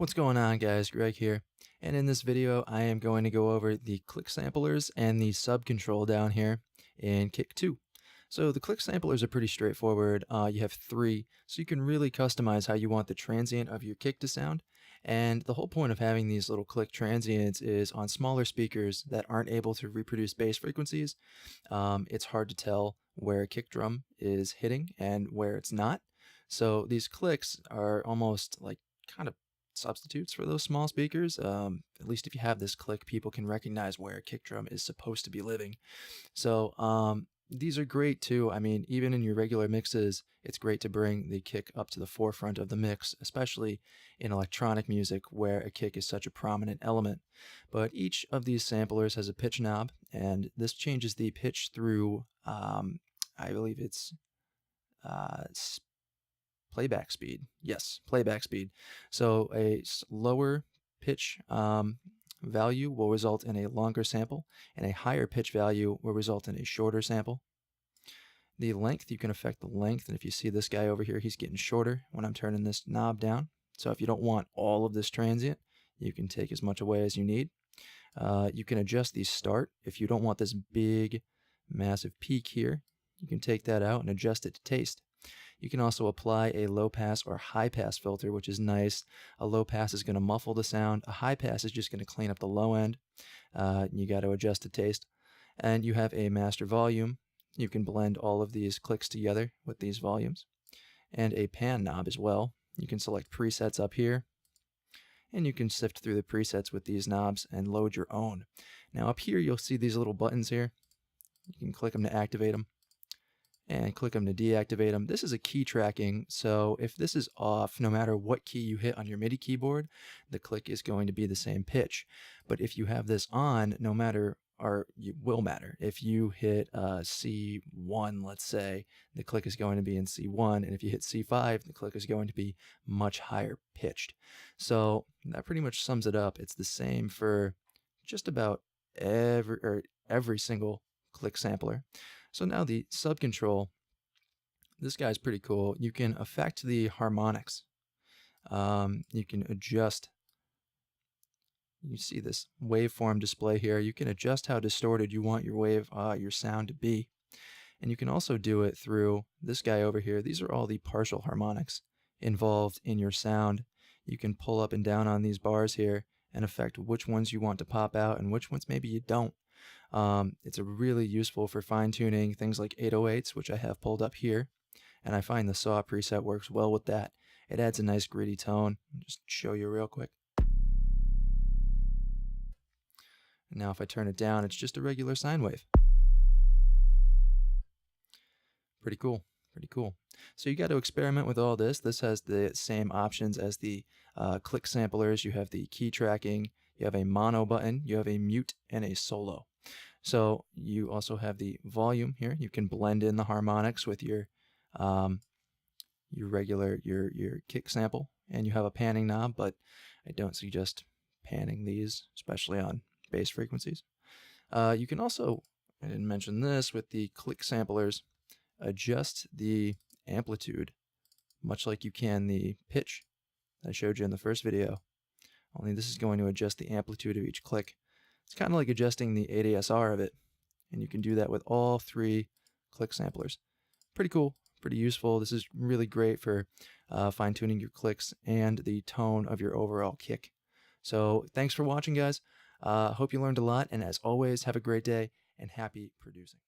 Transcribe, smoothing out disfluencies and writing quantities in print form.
What's going on, guys? Greg here, and in this video I am going to go over the click samplers and the sub control down here in Kick 2. So the click samplers are pretty straightforward. You have three, so you can really customize how you want the transient of your kick to sound. And the whole point of having these little click transients is on smaller speakers that aren't able to reproduce bass frequencies. It's hard to tell where a kick drum is hitting and where it's not. So these clicks are almost like kind of substitutes for those small speakers. At least if you have this click, people can recognize where a kick drum is supposed to be living. So these are great too. I mean, even in your regular mixes, it's great to bring the kick up to the forefront of the mix, especially in electronic music where a kick is such a prominent element. But each of these samplers has a pitch knob, and this changes the pitch through, I believe it's playback speed. Yes, playback speed. So a lower pitch value will result in a longer sample, and a higher pitch value will result in a shorter sample. The length, you can affect the length, and if you see this guy over here, he's getting shorter when I'm turning this knob down. So if you don't want all of this transient, you can take as much away as you need. You can adjust the start. If you don't want this big, massive peak here, you can take that out and adjust it to taste. You can also apply a low pass or high pass filter, which is nice. A low pass is going to muffle the sound. A high pass is just going to clean up the low end. You got to adjust to taste. And you have a master volume. You can blend all of these clicks together with these volumes. And a pan knob as well. You can select presets up here. And you can sift through the presets with these knobs and load your own. Now up here you'll see these little buttons here. You can click them to activate them, and click them to deactivate them. This is a key tracking, so if this is off, no matter what key you hit on your MIDI keyboard, the click is going to be the same pitch. But if you have this on, no matter, or it will matter. If you hit C1, let's say, the click is going to be in C1, and if you hit C5, the click is going to be much higher pitched. So that pretty much sums it up. It's the same for just about every single click sampler. So now the sub control, this guy's pretty cool. You can affect the harmonics. You can adjust. You see this waveform display here. You can adjust how distorted you want your sound to be. And you can also do it through this guy over here. These are all the partial harmonics involved in your sound. You can pull up and down on these bars here and affect which ones you want to pop out and which ones maybe you don't. It's really useful for fine-tuning things like 808s, which I have pulled up here, and I find the saw preset works well with that. It adds a nice gritty tone. I'll just show you real quick. And now if I turn it down, it's just a regular sine wave. Pretty cool. Pretty cool. So you got to experiment with all this. This has the same options as the click samplers. You have the key tracking, you have a mono button, you have a mute, and a solo. So you also have the volume here. You can blend in the harmonics with your regular kick sample, and you have a panning knob, but I don't suggest panning these, especially on bass frequencies. You can also, I didn't mention this, with the click samplers, adjust the amplitude, much like you can the pitch that I showed you in the first video. Only this is going to adjust the amplitude of each click. It's kind of like adjusting the ADSR of it, and you can do that with all three click samplers. Pretty cool, pretty useful. This is really great for fine-tuning your clicks and the tone of your overall kick. So thanks for watching, guys. Hope you learned a lot, and as always, have a great day and happy producing.